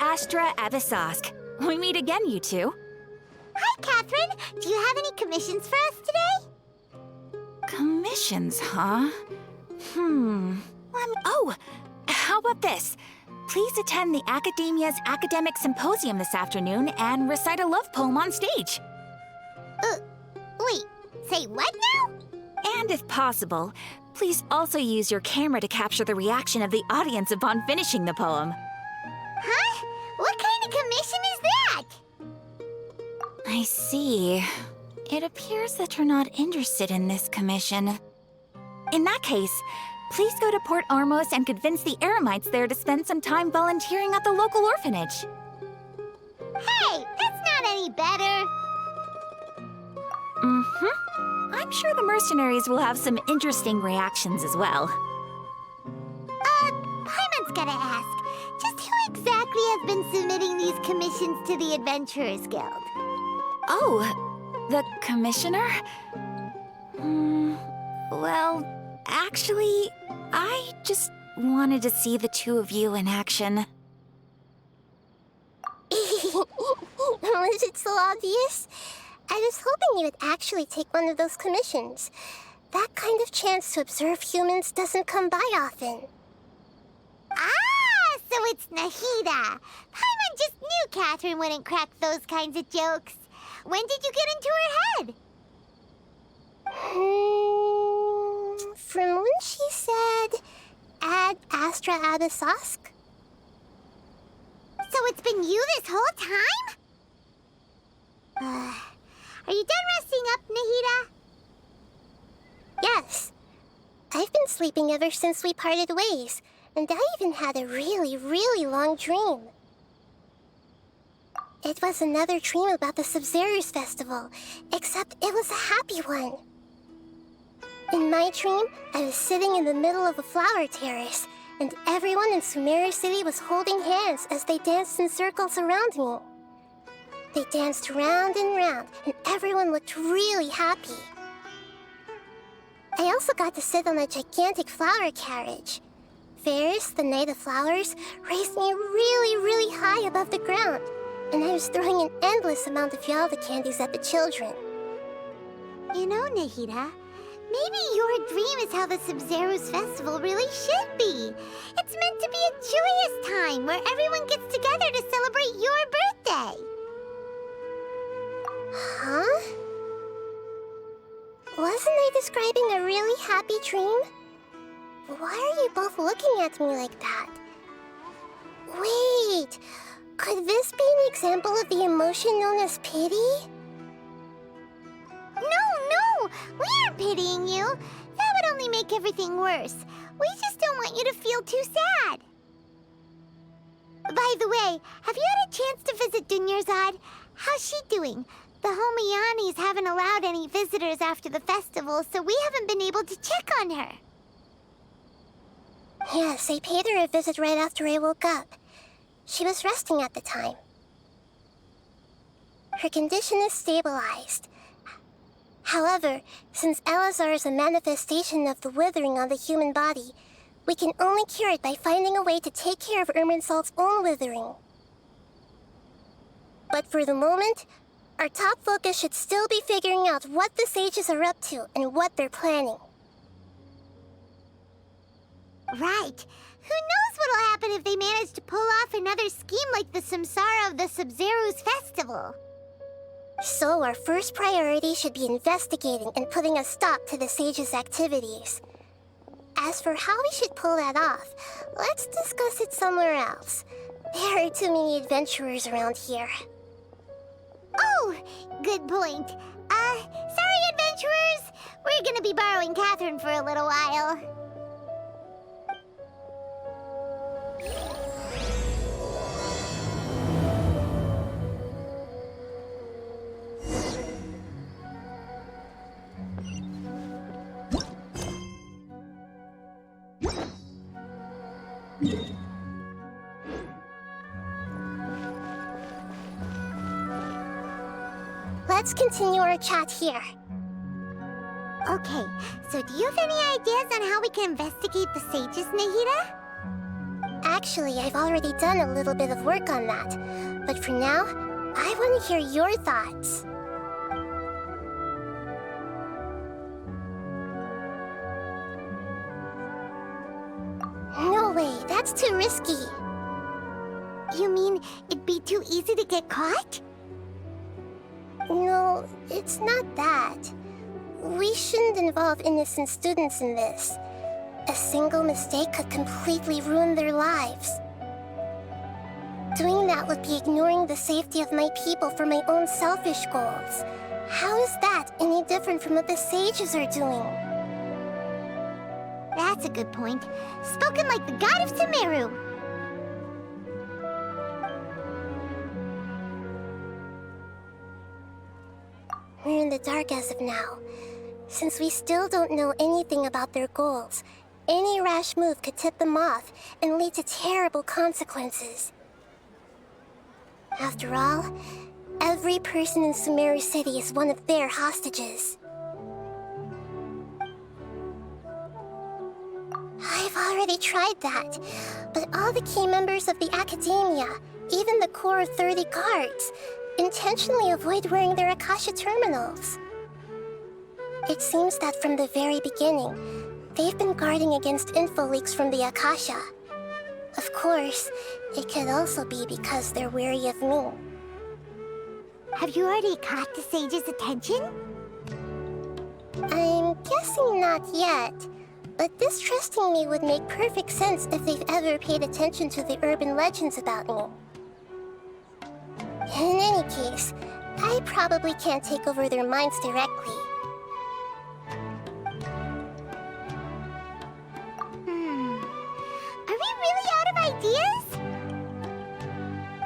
Astra Abyssosque. We meet again, you two. Hi, Catherine. Do you have any commissions for us today? Commissions, huh? Oh, how about this? Please attend the Academia's Academic Symposium this afternoon and recite a love poem on stage. Wait, say what now? And if possible, please also use your camera to capture the reaction of the audience upon finishing the poem. Huh? What kind of commission is that? I see. It appears that you're not interested in this commission. In that case, please go to Port Ormos and convince the Eremites there to spend some time volunteering at the local orphanage. Hey, that's not any better. I'm sure the mercenaries will have some interesting reactions as well. Paimon's gotta ask, just who exactly has been submitting these commissions to the Adventurers Guild? Oh, the commissioner? Well, actually, I just wanted to see the two of you in action. Was it so obvious? I was hoping you would actually take one of those commissions. That kind of chance to observe humans doesn't come by often. Ah, so it's Nahida. Paimon just knew Catherine wouldn't crack those kinds of jokes. When did you get into her head? From when she said, Ad Astra Abyssosque? So it's been you this whole time? Are you done resting up, Nahida? Yes. I've been sleeping ever since we parted ways, and I even had a really long dream. It was another dream about the Sub-Zerus Festival, except it was a happy one. In my dream, I was sitting in the middle of a flower terrace, and everyone in Sumeru City was holding hands as they danced in circles around me. They danced round and round, and everyone looked really happy. I also got to sit on a gigantic flower carriage. Ferris, the Knight of Flowers, raised me really high above the ground, and I was throwing an endless amount of Yalda candies at the children. You know, Nahida, maybe your dream is how the Sub-Zerus Festival really should be. It's meant to be a joyous time where everyone gets together to celebrate your birthday. Huh? Wasn't I describing a really happy dream? Why are you both looking at me like that? Wait, could this be an example of the emotion known as pity? No, we aren't pitying you. That would only make everything worse. We just don't want you to feel too sad. By the way, have you had a chance to visit Dunyarzad? How's she doing? The Homianis haven't allowed any visitors after the festival, so we haven't been able to check on her. Yes, I paid her a visit right after I woke up. She was resting at the time. Her condition is stabilized. However, since Elazar is a manifestation of the withering on the human body, we can only cure it by finding a way to take care of Irminsul's own withering. But for the moment, our top focus should still be figuring out what the sages are up to and what they're planning. Right. Who knows what'll happen if they manage to pull off another scheme like the Samsara of the Sub-Zerus Festival? So our first priority should be investigating and putting a stop to the sages' activities. As for how we should pull that off, let's discuss it somewhere else. There are too many adventurers around here. Oh, good point. Sorry, adventurers. We're gonna be borrowing Catherine for a little while. Let's continue our chat here. Okay, so do you have any ideas on how we can investigate the sages, Nahida? Actually, I've already done a little bit of work on that. But for now, I want to hear your thoughts. No way, that's too risky. You mean it'd be too easy to get caught? No, it's not that. We shouldn't involve innocent students in this. A single mistake could completely ruin their lives. Doing that would be ignoring the safety of my people for my own selfish goals. How is that any different from what the sages are doing? That's a good point. Spoken like the god of Sumeru. We're in the dark as of now. Since we still don't know anything about their goals, any rash move could tip them off and lead to terrible consequences. After all, every person in Sumeru City is one of their hostages. I've already tried that, but all the key members of the Academia, even the core 30 guards, intentionally avoid wearing their Akasha terminals. It seems that from the very beginning, they've been guarding against info leaks from the Akasha. Of course, it could also be because they're wary of me. Have you already caught the sage's attention? I'm guessing not yet, but distrusting me would make perfect sense if they've ever paid attention to the urban legends about me. In any case, I probably can't take over their minds directly. Are we really out of ideas?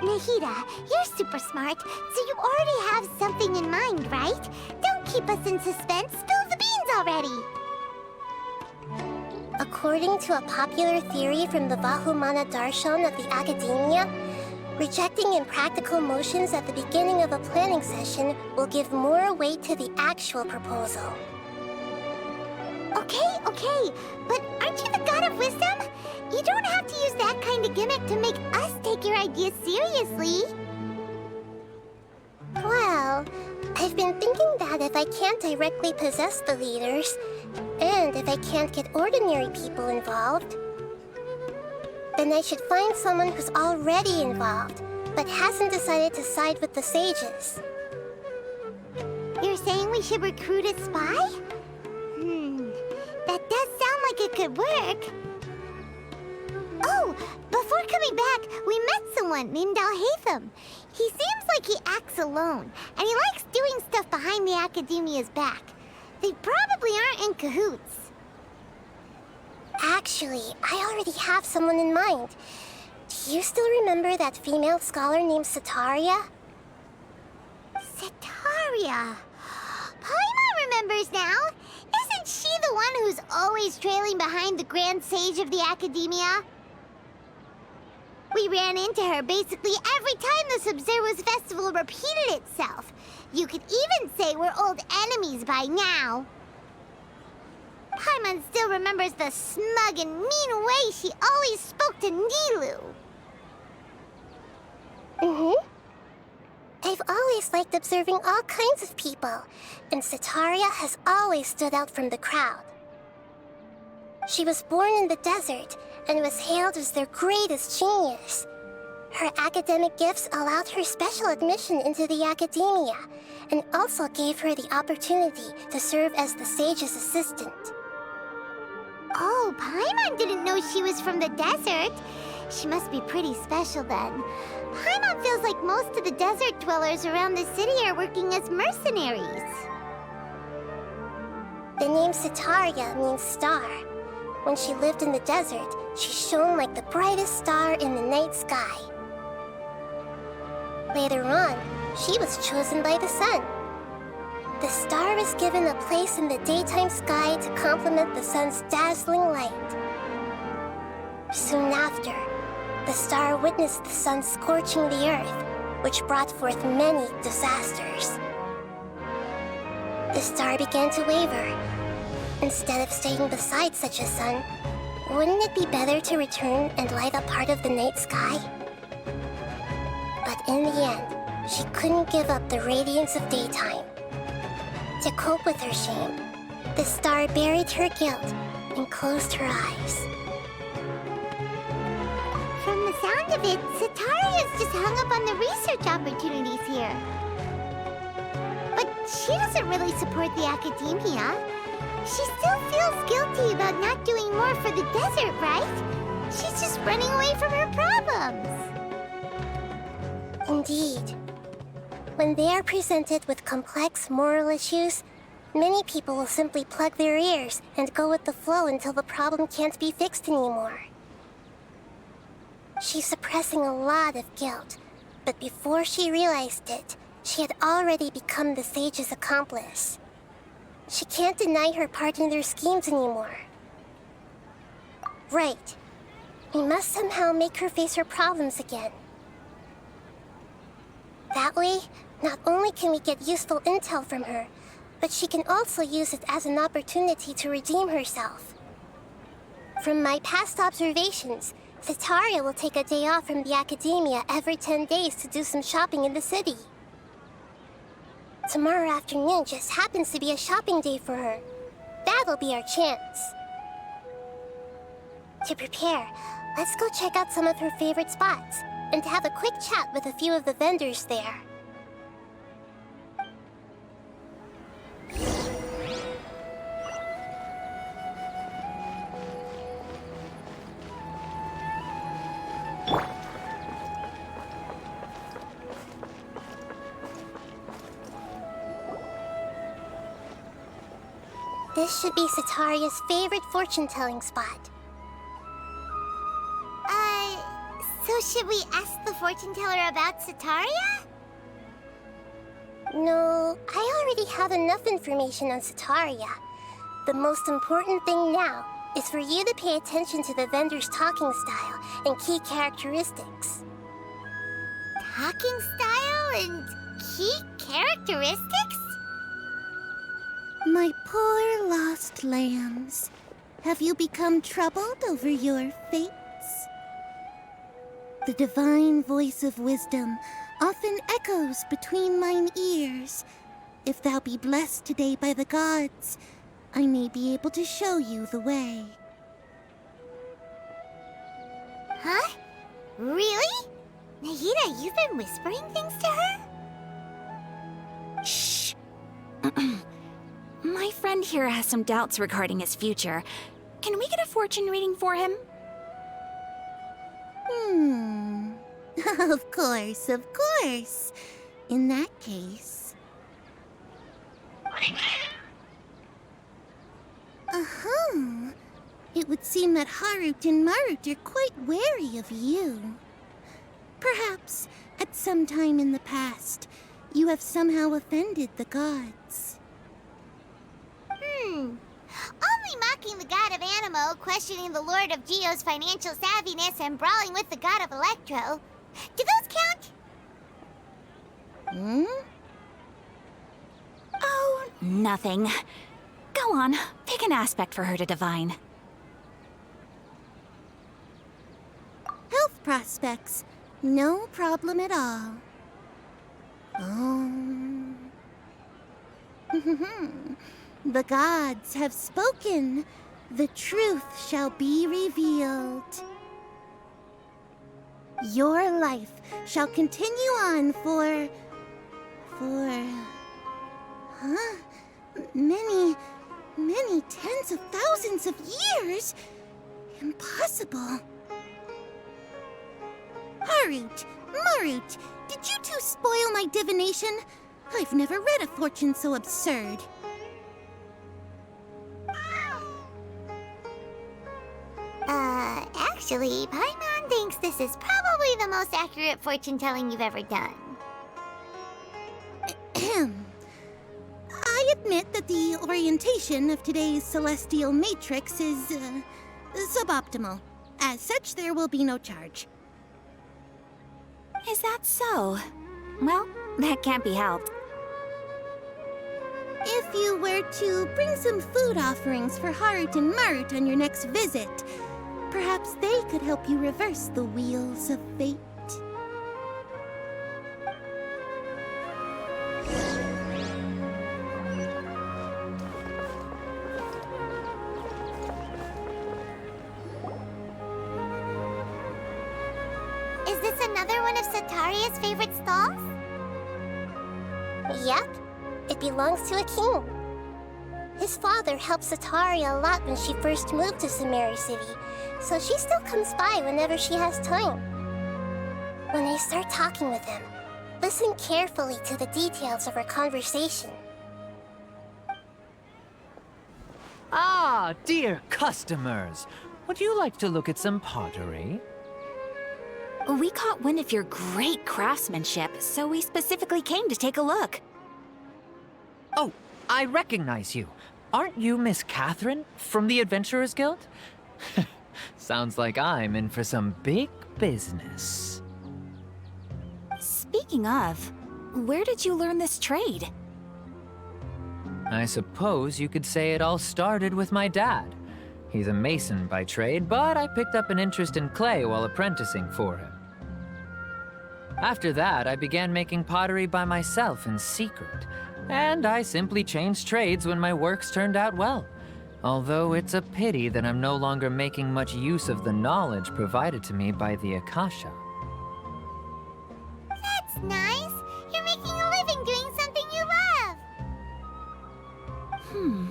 Nahida, you're super smart, so you already have something in mind, right? Don't keep us in suspense. Spill the beans already. According to a popular theory from the Vahumana Darshan of the Academia, rejecting impractical motions at the beginning of a planning session will give more weight to the actual proposal. Okay, but aren't you the god of wisdom? You don't have to use that kind of gimmick to make us take your ideas seriously. Well, I've been thinking that if I can't directly possess the leaders, and if I can't get ordinary people involved, then I should find someone who's already involved, but hasn't decided to side with the sages. You're saying we should recruit a spy? That does sound like it could work. Oh, before coming back, we met someone named Alhaitham. He seems like he acts alone, and he likes doing stuff behind the Academia's back. They probably aren't in cahoots. Actually, I already have someone in mind. Do you still remember that female scholar named Sataria? Sataria. Paimon remembers now. Isn't she the one who's always trailing behind the Grand Sage of the Academia? We ran into her basically every time the Sub-Zero's festival repeated itself. You could even say we're old enemies by now. Paimon still remembers the smug and mean way she always spoke to Nilu. I've always liked observing all kinds of people, and Sataria has always stood out from the crowd. She was born in the desert and was hailed as their greatest genius. Her academic gifts allowed her special admission into the Academia, and also gave her the opportunity to serve as the sage's assistant. Oh, Paimon didn't know she was from the desert. She must be pretty special then. Paimon feels like most of the desert dwellers around the city are working as mercenaries. The name Sataria means star. When she lived in the desert, she shone like the brightest star in the night sky. Later on, she was chosen by the sun. The star was given a place in the daytime sky to complement the sun's dazzling light. Soon after, the star witnessed the sun scorching the earth, which brought forth many disasters. The star began to waver. Instead of staying beside such a sun, Wouldn't it be better to return and light up part of the night sky? But in the end, she couldn't give up the radiance of daytime. To cope with her shame, the star buried her guilt and closed her eyes. From the sound of it, Sataria's just hung up on the research opportunities here. But she doesn't really support the academia. She still feels guilty about not doing more for the desert, right? She's just running away from her problems. Indeed. When they are presented with complex moral issues, many people will simply plug their ears and go with the flow until the problem can't be fixed anymore. She's suppressing a lot of guilt, but before she realized it, she had already become the sage's accomplice. She can't deny her part in their schemes anymore. Right. We must somehow make her face her problems again. That way, not only can we get useful intel from her, but she can also use it as an opportunity to redeem herself. From my past observations, Sataria will take a day off from the academia every 10 days to do some shopping in the city. Tomorrow afternoon just happens to be a shopping day for her. That'll be our chance. To prepare, let's go check out some of her favorite spots and have a quick chat with a few of the vendors there. This should be Sataria's favorite fortune-telling spot. So should we ask the fortune teller about Sataria? No, I already have enough information on Sataria. The most important thing now is for you to pay attention to the vendor's talking style and key characteristics. Talking style and key characteristics? My poor lost lambs, have you become troubled over your fates? The divine voice of wisdom often echoes between mine ears. If thou be blessed today by the gods, I may be able to show you the way. Huh? Really? Nahida, you've been whispering things to her? Shh. My friend here has some doubts regarding his future. Can we get a fortune reading for him? Of course, of course. In that case... It would seem that Harut and Marut are quite wary of you. Perhaps, at some time in the past, you have somehow offended the gods. Only mocking the god of Animo, questioning the lord of Geo's financial savviness, and brawling with the god of Electro. Do those count? Oh, nothing. Go on, pick an aspect for her to divine. Health prospects, no problem at all. The gods have spoken. The truth shall be revealed. Your life shall continue on for many tens of thousands of years. Impossible. Harut, Marut, did you two spoil my divination? I've never read a fortune so absurd. Actually, Paimon thinks this is probably the most accurate fortune-telling you've ever done. I admit that the orientation of today's celestial matrix is, suboptimal. As such, there will be no charge. Is that so? Well, that can't be helped. If you were to bring some food offerings for Harut and Marut on your next visit, Perhaps they could help you reverse the wheels of fate. Is this another one of Sataria's favorite stalls? Yep, it belongs to Akim. His father helped Sataria a lot when she first moved to Samari City, so she still comes by whenever she has time. When I start talking with him, listen carefully to the details of our conversation. Ah, dear customers, would you like to look at some pottery? We caught wind of your great craftsmanship, so we specifically came to take a look. Oh, I recognize you. Aren't you Miss Catherine from the Adventurers Guild? Sounds like I'm in for some big business. Speaking of, where did you learn this trade? I suppose you could say it all started with my dad. He's a mason by trade, but I picked up an interest in clay while apprenticing for him. After that, I began making pottery by myself in secret, and I simply changed trades when my works turned out well. Although it's a pity that I'm no longer making much use of the knowledge provided to me by the Akasha. That's nice. You're making a living doing something you love.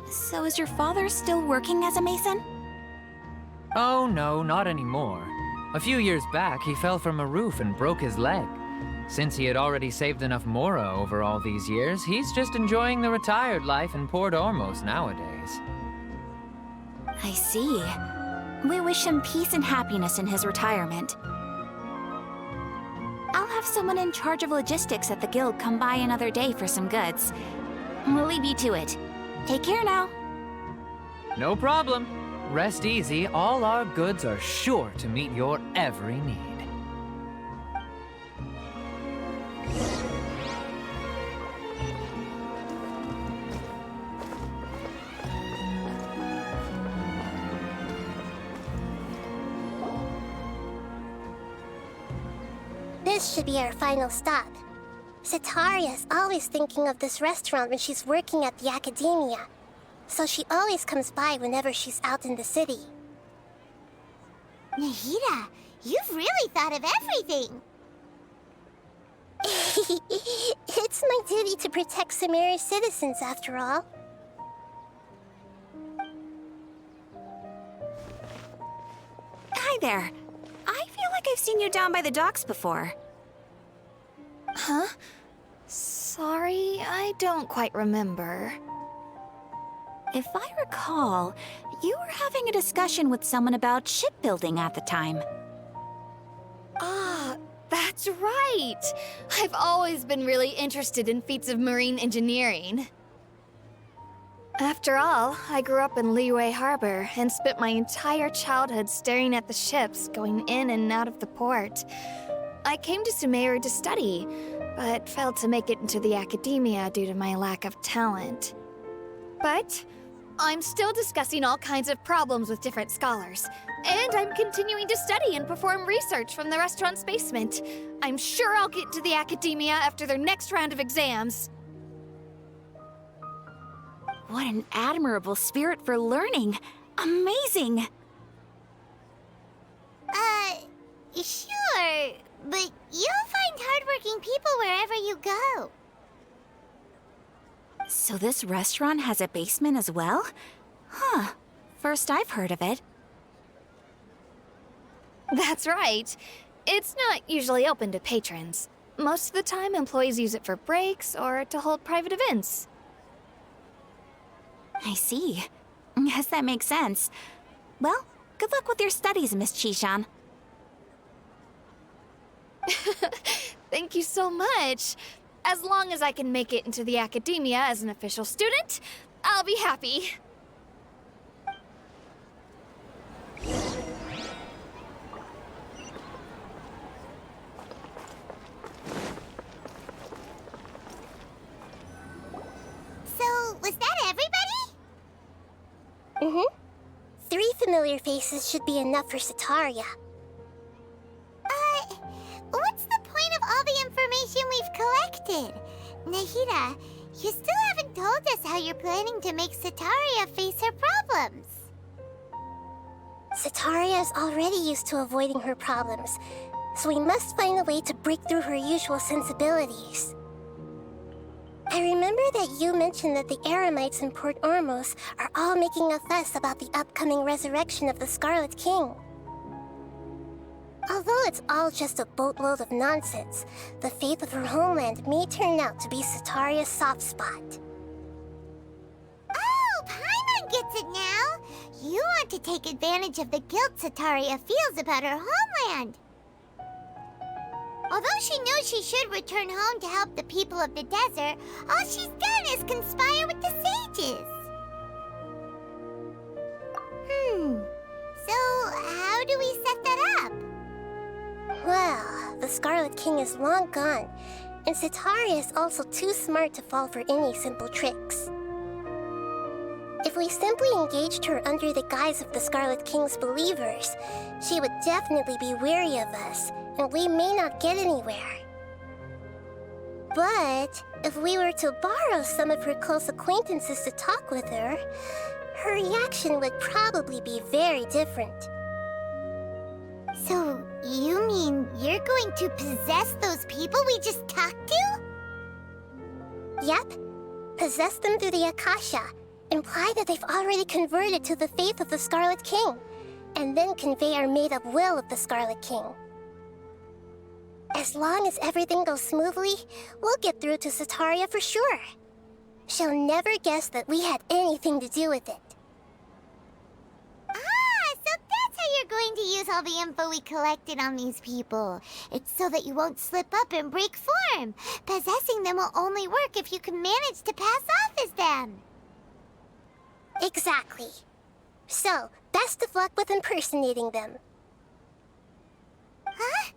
So is your father still working as a mason? Oh no, not anymore. A few years back, he fell from a roof and broke his leg. Since he had already saved enough mora over all these years, he's just enjoying the retired life in Port Ormos nowadays. I see. We wish him peace and happiness in his retirement. I'll have someone in charge of logistics at the guild come by another day for some goods. We'll leave you to it. Take care now. No problem. Rest easy, all our goods are sure to meet your every need. This should be our final stop. Sataria is always thinking of this restaurant when she's working at the academia, so she always comes by whenever she's out in the city. Nahida, you've really thought of everything. It's my duty to protect Samari's citizens, after all. Hi there. I feel like I've seen you down by the docks before. Huh? Sorry, I don't quite remember. If I recall, you were having a discussion with someone about shipbuilding at the time. Ah, that's right! I've always been really interested in feats of marine engineering. After all, I grew up in Liyue Harbor and spent my entire childhood staring at the ships going in and out of the port. I came to Sumeru to study, but failed to make it into the academia due to my lack of talent. But I'm still discussing all kinds of problems with different scholars, and I'm continuing to study and perform research from the restaurant's basement. I'm sure I'll get to the academia after their next round of exams. What an admirable spirit for learning. Amazing. Sure, but you'll find hardworking people wherever you go. So this restaurant has a basement as well? Huh. First I've heard of it. That's right. It's not usually open to patrons. Most of the time, employees use it for breaks or to hold private events. I see. Yes, that makes sense. Well, good luck with your studies, Miss Chishan. Thank you so much. As long as I can make it into the academia as an official student, I'll be happy. So, was that everybody? Mm-hmm. 3 familiar faces should be enough for Sataria. What's the point of all the information we've collected? Nahida, you still haven't told us how you're planning to make Sataria face her problems. Sataria is already used to avoiding her problems, so we must find a way to break through her usual sensibilities. I remember that you mentioned that the Eremites in Port Ormos are all making a fuss about the upcoming resurrection of the Scarlet King. Although it's all just a boatload of nonsense, the fate of her homeland may turn out to be Sataria's soft spot. Oh, Paimon gets it now! You want to take advantage of the guilt Sataria feels about her homeland. Although she knows she should return home to help the people of the desert, all she's done is conspire with the sages. So how do we set that up? Well, the Scarlet King is long gone, and Sataria is also too smart to fall for any simple tricks. If we simply engaged her under the guise of the Scarlet King's believers, she would definitely be wary of us, and we may not get anywhere. But if we were to borrow some of her close acquaintances to talk with her, her reaction would probably be very different. So, you mean you're going to possess those people we just talked to? Yep. Possess them through the Akasha, imply that they've already converted to the faith of the Scarlet King, and then convey our made-up will of the Scarlet King. As long as everything goes smoothly, we'll get through to Sataria for sure. She'll never guess that we had anything to do with it. So that's how you're going to use all the info we collected on these people. It's so that you won't slip up and break form. Possessing them will only work if you can manage to pass off as them. Exactly. So, best of luck with impersonating them. Huh?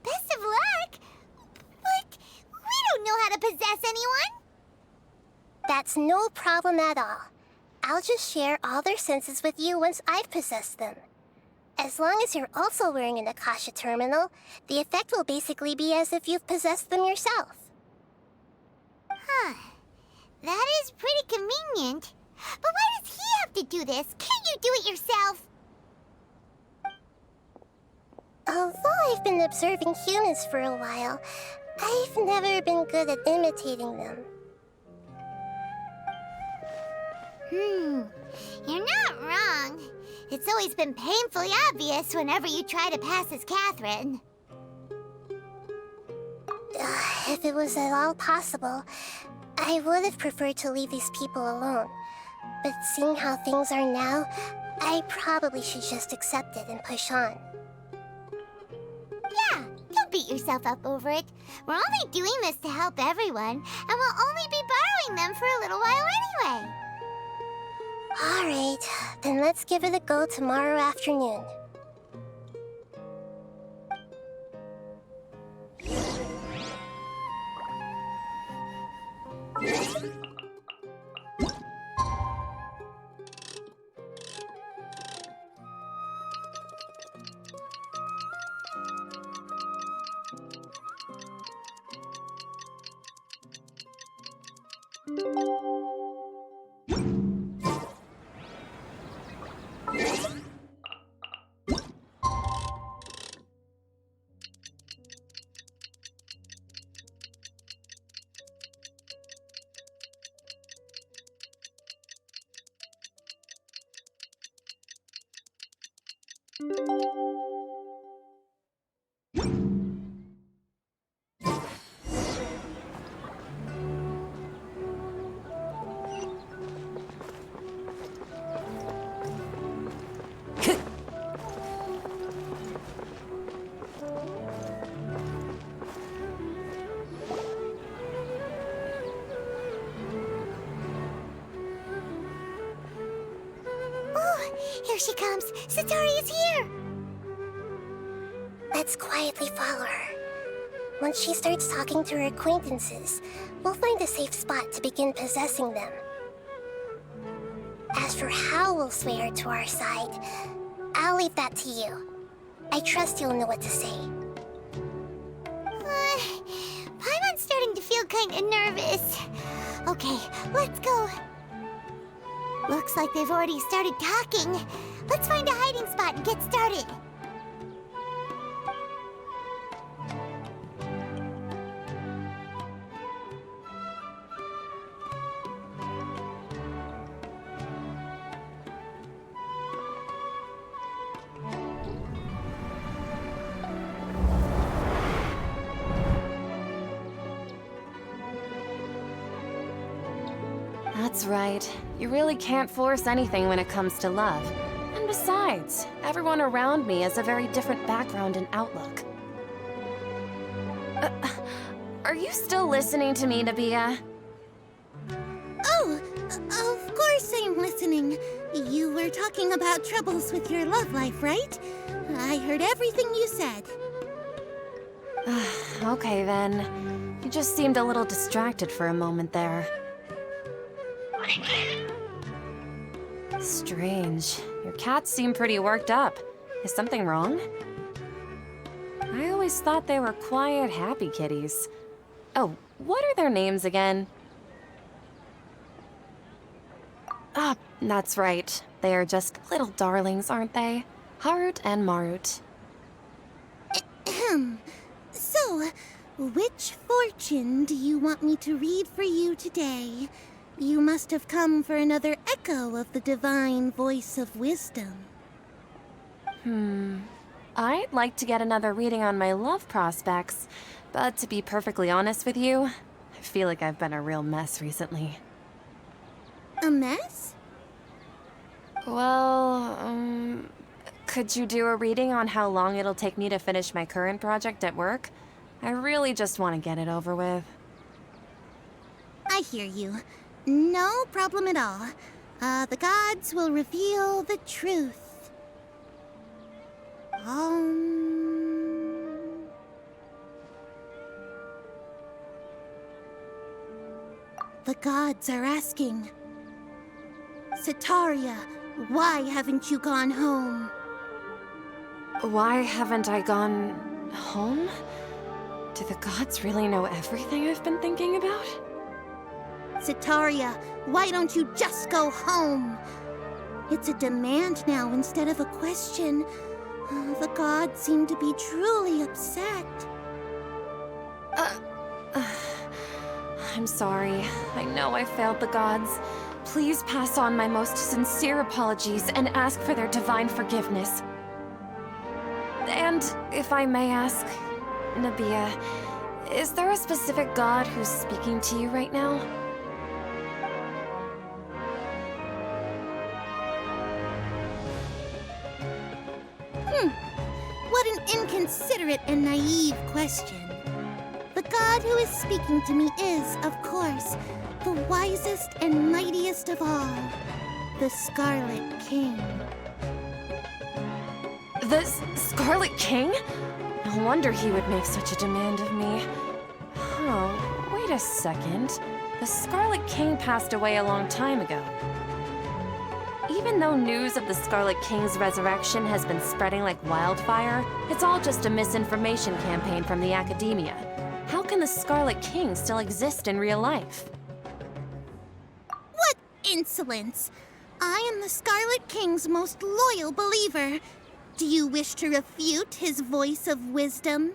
Best of luck? But we don't know how to possess anyone. That's no problem at all. I'll just share all their senses with you once I've possessed them. As long as you're also wearing an Akasha terminal, the effect will basically be as if you've possessed them yourself. Huh. That is pretty convenient. But why does he have to do this? Can't you do it yourself? Although I've been observing humans for a while, I've never been good at imitating them. You're not wrong. It's always been painfully obvious whenever you try to pass as Catherine. If it was at all possible, I would have preferred to leave these people alone. But seeing how things are now, I probably should just accept it and push on. Yeah, don't beat yourself up over it. We're only doing this to help everyone, and we'll only be borrowing them for a little while anyway. Alright, then let's give it a go tomorrow afternoon. Here she comes! Sataria's here! Let's quietly follow her. Once she starts talking to her acquaintances, we'll find a safe spot to begin possessing them. As for how we'll sway her to our side, I'll leave that to you. I trust you'll know what to say. Paimon's starting to feel kinda nervous. Okay, let's go. Looks like they've already started talking. Let's find a hiding spot and get started. That's right. You really can't force anything when it comes to love. And besides, everyone around me has a very different background and outlook. Are you still listening to me, Nabia? Oh, of course I'm listening. You were talking about troubles with your love life, right? I heard everything you said. Okay then. You just seemed a little distracted for a moment there. Strange. Your cats seem pretty worked up. Is something wrong? I always thought they were quiet, happy kitties. Oh, what are their names again? Ah, that's right. They are just little darlings, aren't they? Harut and Marut. So, which fortune do you want me to read for you today? You must have come for another echo of the divine voice of wisdom. I'd like to get another reading on my love prospects, but to be perfectly honest with you, I feel like I've been a real mess recently. A mess? Well, could you do a reading on how long it'll take me to finish my current project at work? I really just want to get it over with. I hear you. No problem at all. The gods will reveal the truth. The gods are asking. Sitaria, why haven't you gone home? Why haven't I gone home? Do the gods really know everything I've been thinking about? Sitaria, why don't you just go home? It's a demand now instead of a question. The gods seem to be truly upset. I'm sorry. I know I failed the gods. Please pass on my most sincere apologies and ask for their divine forgiveness. And if I may ask, Nabia, is there a specific god who's speaking to you right now? What an inconsiderate and naive question. The god who is speaking to me is, of course, the wisest and mightiest of all, the Scarlet King. The Scarlet King? No wonder he would make such a demand of me. Oh, wait a second. The Scarlet King passed away a long time ago. Even though news of the Scarlet King's resurrection has been spreading like wildfire, it's all just a misinformation campaign from the academia. How can the Scarlet King still exist in real life? What insolence! I am the Scarlet King's most loyal believer. Do you wish to refute his voice of wisdom?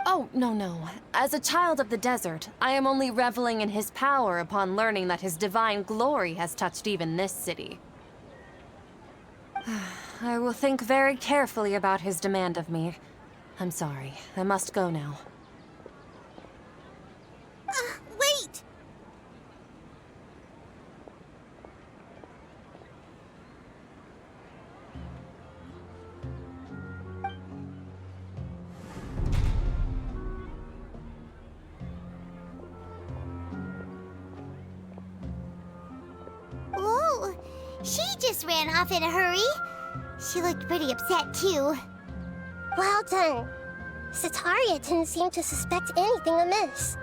Oh, no. As a child of the desert, I am only reveling in his power upon learning that his divine glory has touched even this city. I will think very carefully about his demand of me. I'm sorry. I must go now. Wait! Whoa, she just ran off in a hurry. She looked pretty upset too. Well done. Sitaria didn't seem to suspect anything amiss.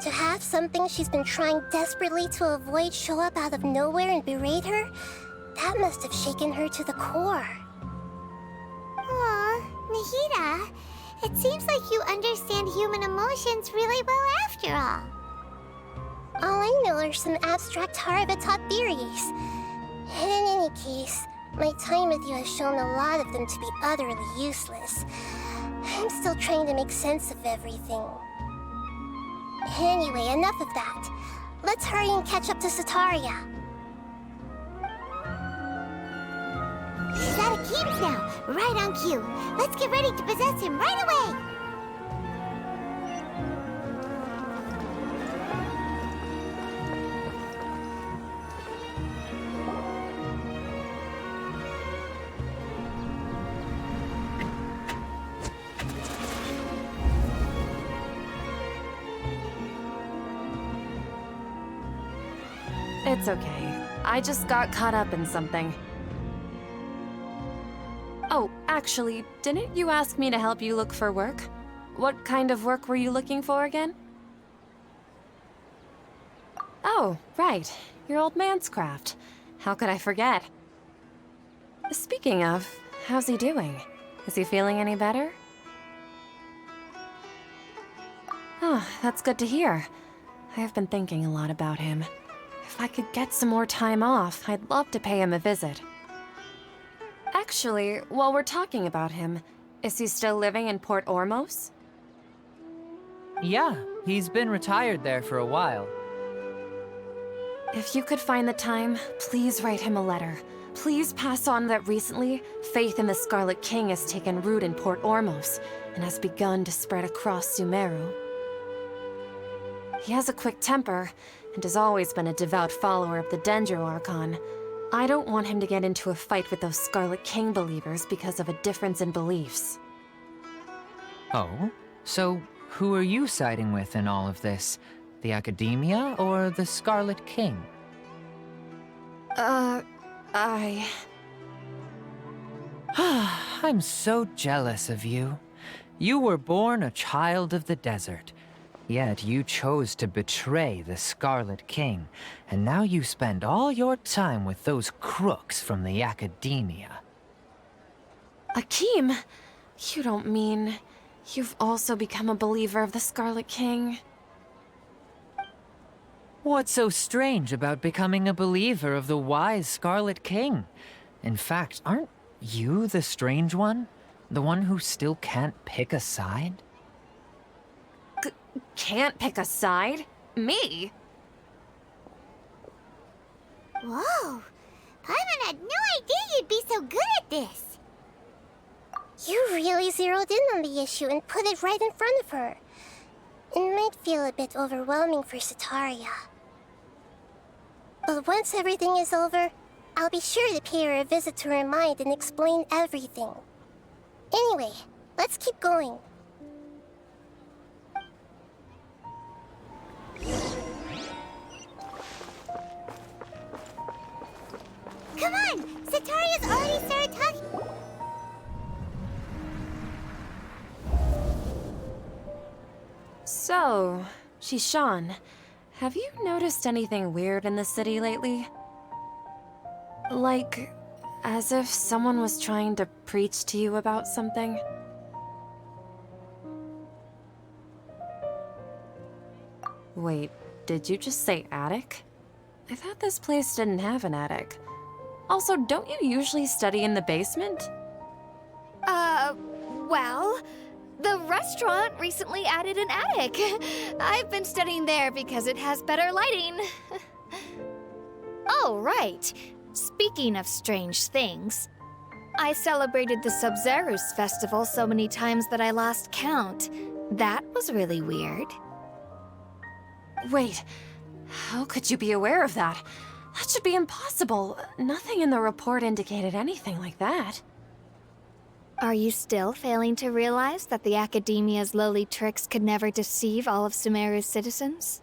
To have something she's been trying desperately to avoid show up out of nowhere and berate her, That must have shaken her to the core. Aw, Nahida, it seems like you understand human emotions really well after all. All I know are some abstract Harvard-taught theories. And in any case, my time with you has shown a lot of them to be utterly useless. I'm still trying to make sense of everything. Anyway, enough of that. Let's hurry and catch up to Sataria. He's at Akim's now, right on cue. Let's get ready to possess him right away. It's okay. I just got caught up in something. Oh, actually, didn't you ask me to help you look for work? What kind of work were you looking for again? Oh, right. Your old man's craft. How could I forget? Speaking of, how's he doing? Is he feeling any better? Oh, that's good to hear. I've been thinking a lot about him. If I could get some more time off, I'd love to pay him a visit. Actually, while we're talking about him, is he still living in Port Ormos? Yeah, he's been retired there for a while. If you could find the time, please write him a letter. Please pass on that recently, faith in the Scarlet King has taken root in Port Ormos and has begun to spread across Sumeru. He has a quick temper and has always been a devout follower of the Dendro Archon. I don't want him to get into a fight with those Scarlet King believers because of a difference in beliefs. Oh? So, who are you siding with in all of this? The Academia or the Scarlet King? I'm so jealous of you. You were born a child of the desert. Yet you chose to betray the Scarlet King, and now you spend all your time with those crooks from the Academia. Akim, you don't mean you've also become a believer of the Scarlet King? What's so strange about becoming a believer of the wise Scarlet King? In fact, aren't you the strange one? The one who still can't pick a side? Can't pick a side? Me? Whoa! Paimon had no idea you'd be so good at this. You really zeroed in on the issue and put it right in front of her. It might feel a bit overwhelming for Sataria. But once everything is over, I'll be sure to pay her a visit to her mind and explain everything. Anyway, let's keep going. Come on! Sataria's already started talking. So, Shishan, have you noticed anything weird in the city lately? Like, as if someone was trying to preach to you about something? Wait, did you just say attic? I thought this place didn't have an attic. Also, don't you usually study in the basement? Well, the restaurant recently added an attic. I've been studying there because it has better lighting. Oh, right. Speaking of strange things, I celebrated the Sub-Zerus festival so many times that I lost count. That was really weird. Wait, how could you be aware of that? That should be impossible. Nothing in the report indicated anything like that. Are you still failing to realize that the Academia's lowly tricks could never deceive all of Sumeru's citizens?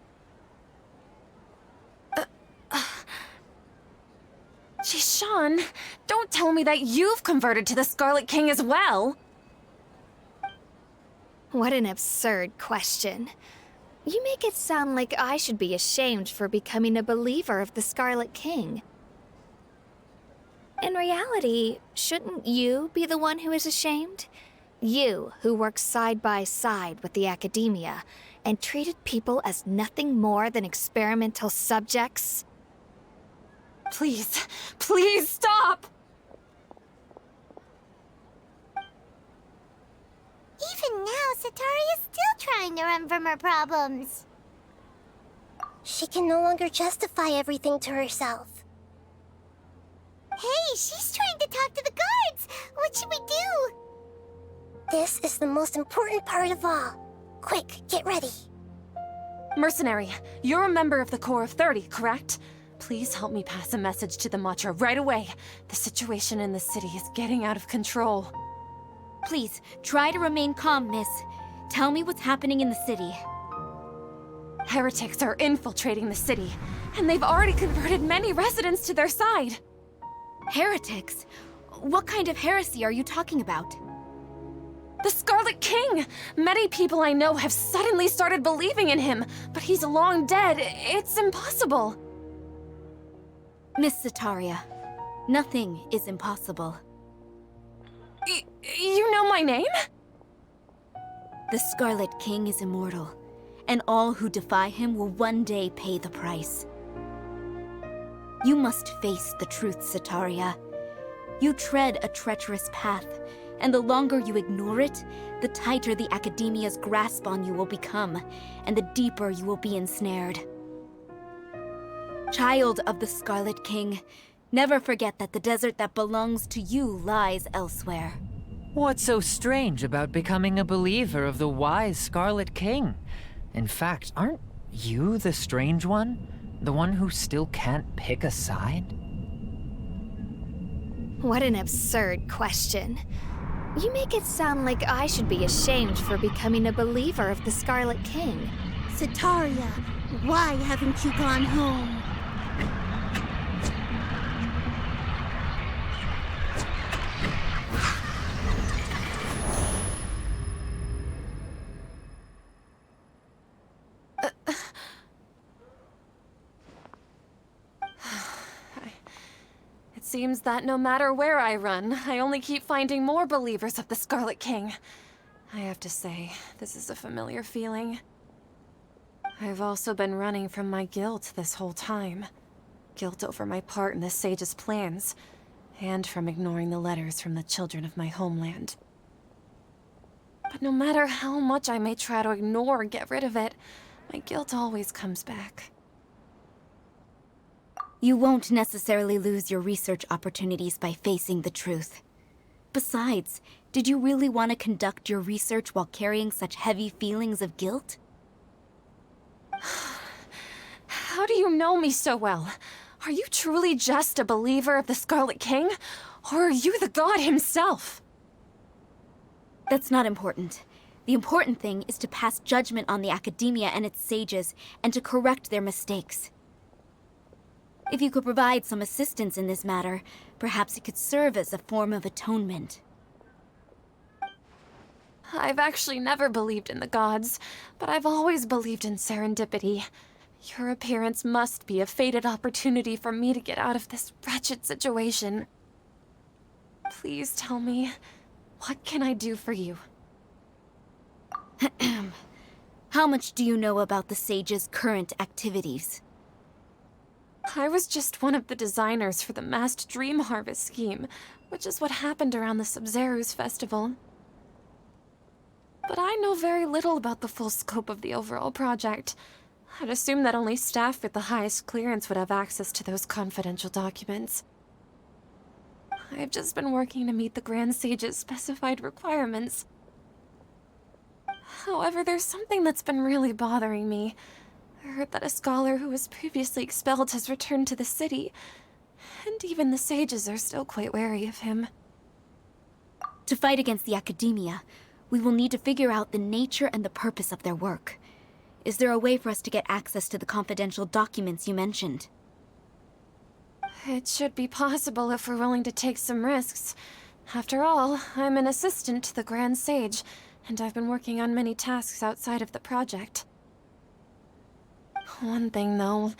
Shishan, don't tell me that you've converted to the Scarlet King as well! What an absurd question. You make it sound like I should be ashamed for becoming a believer of the Scarlet King. In reality, shouldn't you be the one who is ashamed? You, who worked side by side with the academia and treated people as nothing more than experimental subjects? Please, please stop! Even now, Satari is still trying to run from her problems. She can no longer justify everything to herself. Hey, she's trying to talk to the guards! What should we do? This is the most important part of all. Quick, get ready. Mercenary, you're a member of the Corps of 30, correct? Please help me pass a message to the Matra right away. The situation in the city is getting out of control. Please, try to remain calm, miss. Tell me what's happening in the city. Heretics are infiltrating the city, and they've already converted many residents to their side. Heretics? What kind of heresy are you talking about? The Scarlet King! Many people I know have suddenly started believing in him, but he's long dead. It's impossible. Miss Sataria, nothing is impossible. You know my name? The Scarlet King is immortal, and all who defy him will one day pay the price. You must face the truth, Sataria. You tread a treacherous path, and the longer you ignore it, the tighter the Academia's grasp on you will become, and the deeper you will be ensnared. Child of the Scarlet King, never forget that the desert that belongs to you lies elsewhere. What's so strange about becoming a believer of the wise Scarlet King? In fact, aren't you the strange one? The one who still can't pick a side? What an absurd question. You make it sound like I should be ashamed for becoming a believer of the Scarlet King. Sataria, why haven't you gone home? It seems that no matter where I run, I only keep finding more believers of the Scarlet King. I have to say, this is a familiar feeling. I've also been running from my guilt this whole time. Guilt over my part in the Sage's plans, and from ignoring the letters from the children of my homeland. But no matter how much I may try to ignore or get rid of it, my guilt always comes back. You won't necessarily lose your research opportunities by facing the truth. Besides, did you really want to conduct your research while carrying such heavy feelings of guilt? How do you know me so well? Are you truly just a believer of the Scarlet King? Or are you the god himself? That's not important. The important thing is to pass judgment on the Academia and its sages, and to correct their mistakes. If you could provide some assistance in this matter, perhaps it could serve as a form of atonement. I've actually never believed in the gods, but I've always believed in serendipity. Your appearance must be a fated opportunity for me to get out of this wretched situation. Please tell me, what can I do for you? How much do you know about the sage's current activities? I was just one of the designers for the masked dream harvest scheme, which is what happened around the Sub-Zeru's festival. But I know very little about the full scope of the overall project. I'd assume that only staff with the highest clearance would have access to those confidential documents. I've just been working to meet the Grand Sage's specified requirements. However, there's something that's been really bothering me. I heard that a scholar who was previously expelled has returned to the city, and even the sages are still quite wary of him. To fight against the Academia, we will need to figure out the nature and the purpose of their work. Is there a way for us to get access to the confidential documents you mentioned? It should be possible if we're willing to take some risks. After all, I'm an assistant to the Grand Sage, and I've been working on many tasks outside of the project. One thing, though,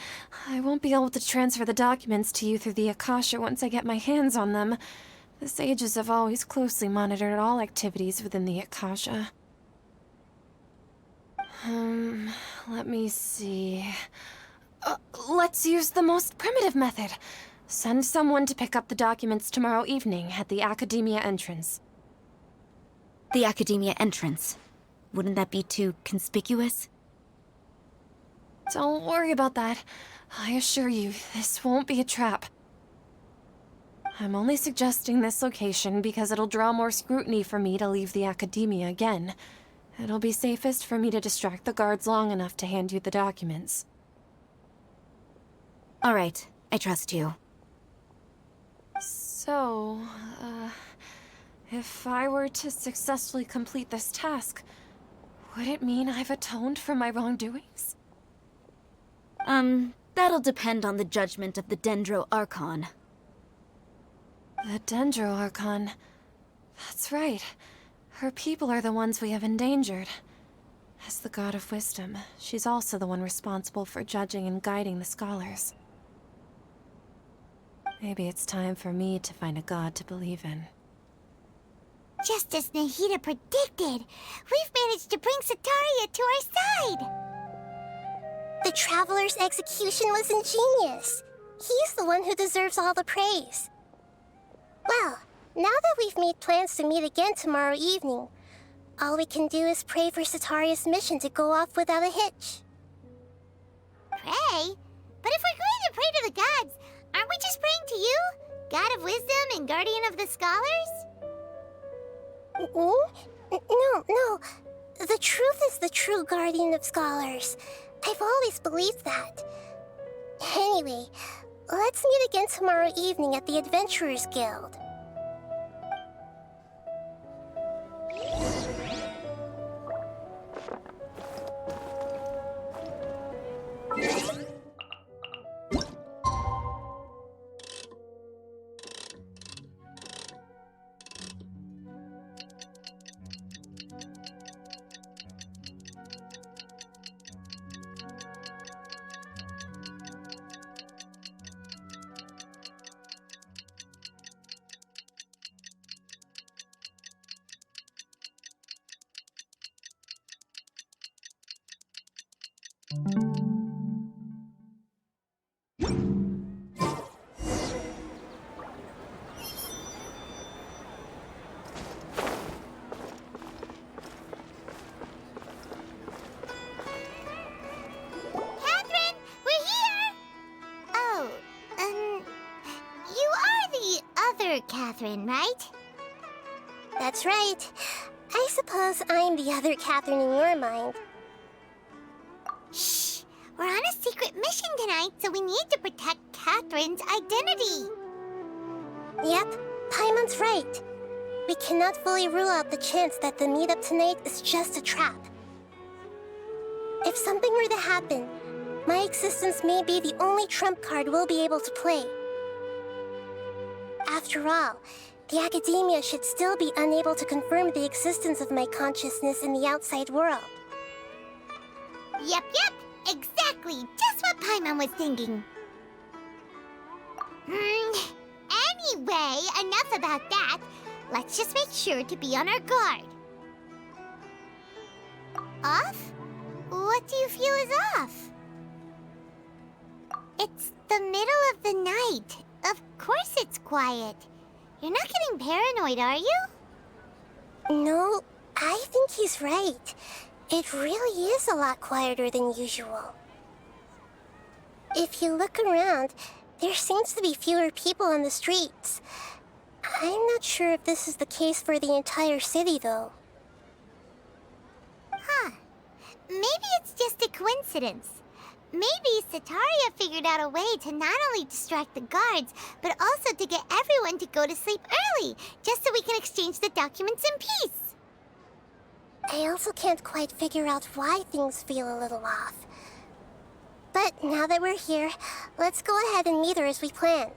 I won't be able to transfer the documents to you through the Akasha once I get my hands on them. The sages have always closely monitored all activities within the Akasha. Let me see. Let's use the most primitive method. Send someone to pick up the documents tomorrow evening at the Academia entrance. The Academia entrance. Wouldn't that be too conspicuous? Don't worry about that. I assure you, this won't be a trap. I'm only suggesting this location because it'll draw more scrutiny for me to leave the Academia again. It'll be safest for me to distract the guards long enough to hand you the documents. All right, I trust you. So, if I were to successfully complete this task, would it mean I've atoned for my wrongdoings? That'll depend on the judgment of the Dendro Archon. The Dendro Archon. That's right. Her people are the ones we have endangered. As the God of Wisdom, she's also the one responsible for judging and guiding the scholars. Maybe it's time for me to find a god to believe in. Just as Nahida predicted, we've managed to bring Sataria to our side! The Traveler's execution was ingenious. He's the one who deserves all the praise. Well, now that we've made plans to meet again tomorrow evening, all we can do is pray for Sataria's mission to go off without a hitch. Pray? But if we're going to pray to the gods, aren't we just praying to you? God of Wisdom and Guardian of the Scholars? No. The truth is the true Guardian of Scholars. I've always believed that. Anyway, let's meet again tomorrow evening at the Adventurers Guild. Catherine, right? That's right. I suppose I'm the other Catherine in your mind. Shh! We're on a secret mission tonight, so we need to protect Catherine's identity. Yep, Paimon's right. We cannot fully rule out the chance that the meetup tonight is just a trap. If something were to happen, my existence may be the only trump card we'll be able to play. After all, the Academia should still be unable to confirm the existence of my consciousness in the outside world. Yep, exactly, just what Paimon was thinking. Anyway, enough about that. Let's just make sure to be on our guard. Off? What do you feel is off? It's the middle of the night. Of course it's quiet. You're not getting paranoid, are you? No, I think he's right. It really is a lot quieter than usual. If you look around, there seems to be fewer people on the streets. I'm not sure if this is the case for the entire city, though. Huh. Maybe it's just a coincidence. Maybe Sataria figured out a way to not only distract the guards, but also to get everyone to go to sleep early, just so we can exchange the documents in peace. I also can't quite figure out why things feel a little off. But now that we're here, let's go ahead and meet her as we planned.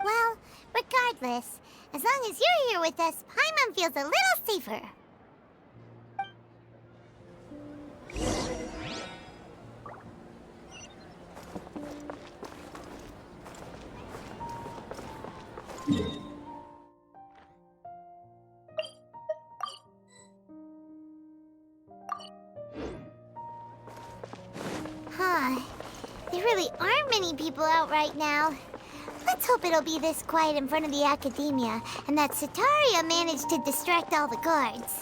Well, regardless, as long as you're here with us, Paimon feels a little safer. really aren't many people out right now. Let's hope it'll be this quiet in front of the academia, and that Sataria managed to distract all the guards.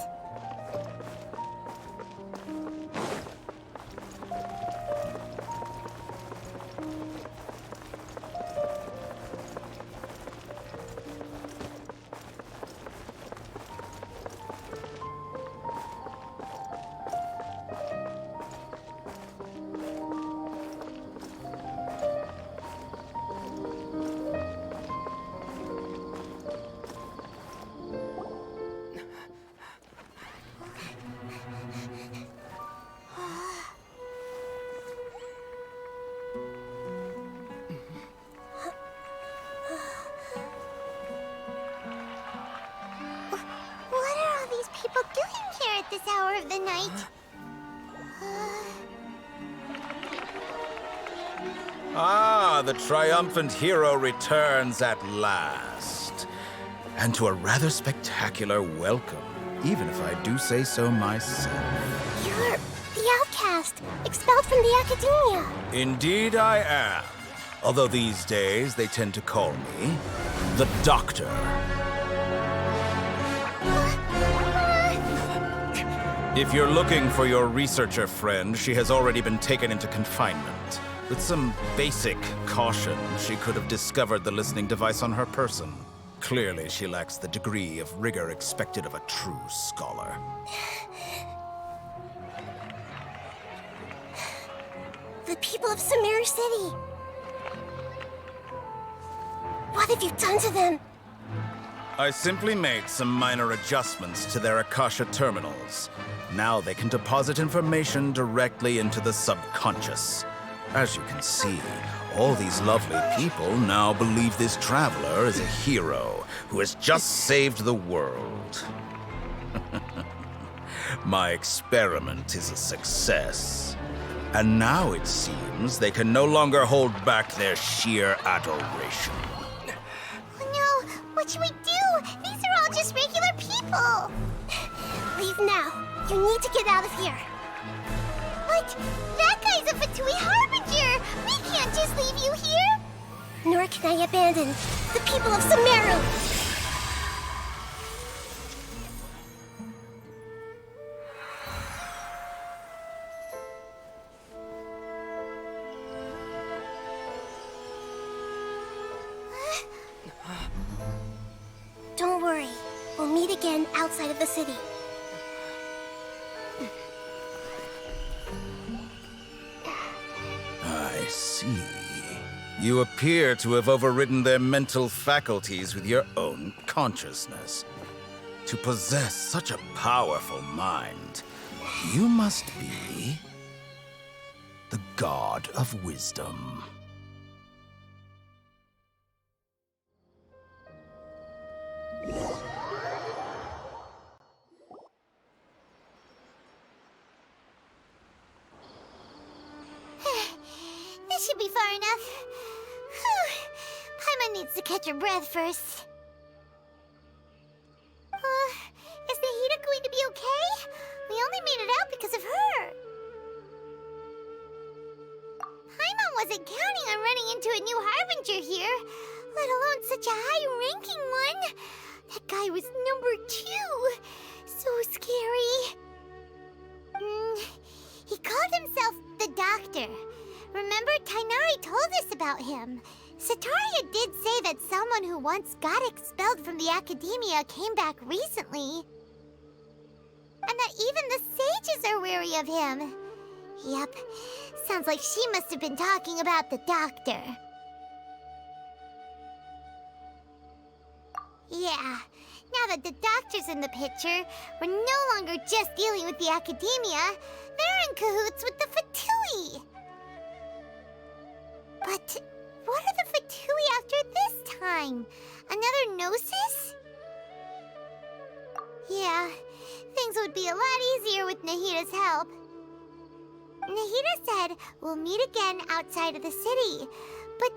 This hour of the night. The triumphant hero returns at last. And to a rather spectacular welcome, even if I do say so myself. You're the outcast, expelled from the academia. Indeed I am. Although these days they tend to call me the Doctor. If you're looking for your researcher friend, she has already been taken into confinement. With some basic caution, she could have discovered the listening device on her person. Clearly, she lacks the degree of rigor expected of a true scholar. The people of Sumeru City. What have you done to them? I simply made some minor adjustments to their Akasha terminals. Now they can deposit information directly into the subconscious. As you can see, all these lovely people now believe this traveler is a hero who has just saved the world. My experiment is a success. And now it seems they can no longer hold back their sheer adoration. Oh no! What should we do? These are all just regular people! Leave now. You need to get out of here. What? That guy's a Fatui Harbinger! We can't just leave you here! Nor can I abandon the people of Sumeru. Don't worry. We'll meet again outside of the city. I see. You appear to have overridden their mental faculties with your own consciousness. To possess such a powerful mind, you must be the god of wisdom. This should be far enough. Whew. Paimon needs to catch her breath first. Is Nahida going to be okay? We only made it out because of her. Paimon wasn't counting on running into a new Harbinger here, let alone such a high-ranking one. That guy was number 2. So scary. He called himself the Doctor. Remember, Tainari told us about him. Sataria did say that someone who once got expelled from the academia came back recently. And that even the sages are wary of him. Yep, sounds like she must have been talking about the Doctor. Yeah, now that the Doctor's in the picture, we're no longer just dealing with the academia. They're in cahoots with the Fatui. But what are the Fatui after this time? Another Gnosis? Yeah, things would be a lot easier with Nahida's help. Nahida said we'll meet again outside of the city. But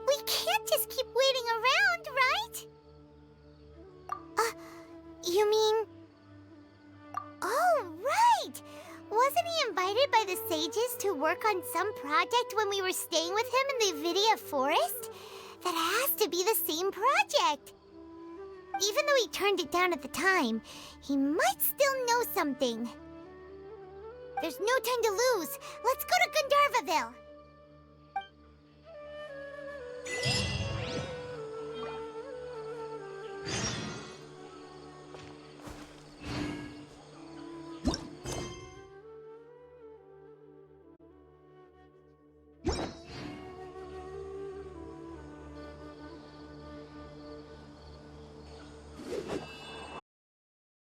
we can't just keep waiting around, right? You mean... Oh, right! Wasn't he invited invited by the sages to work on some project when we were staying with him in the Avidia forest? That has to be the same project. Even though he turned it down at the time, he might still know something. There's no time to lose. Let's go to Gandharvaville.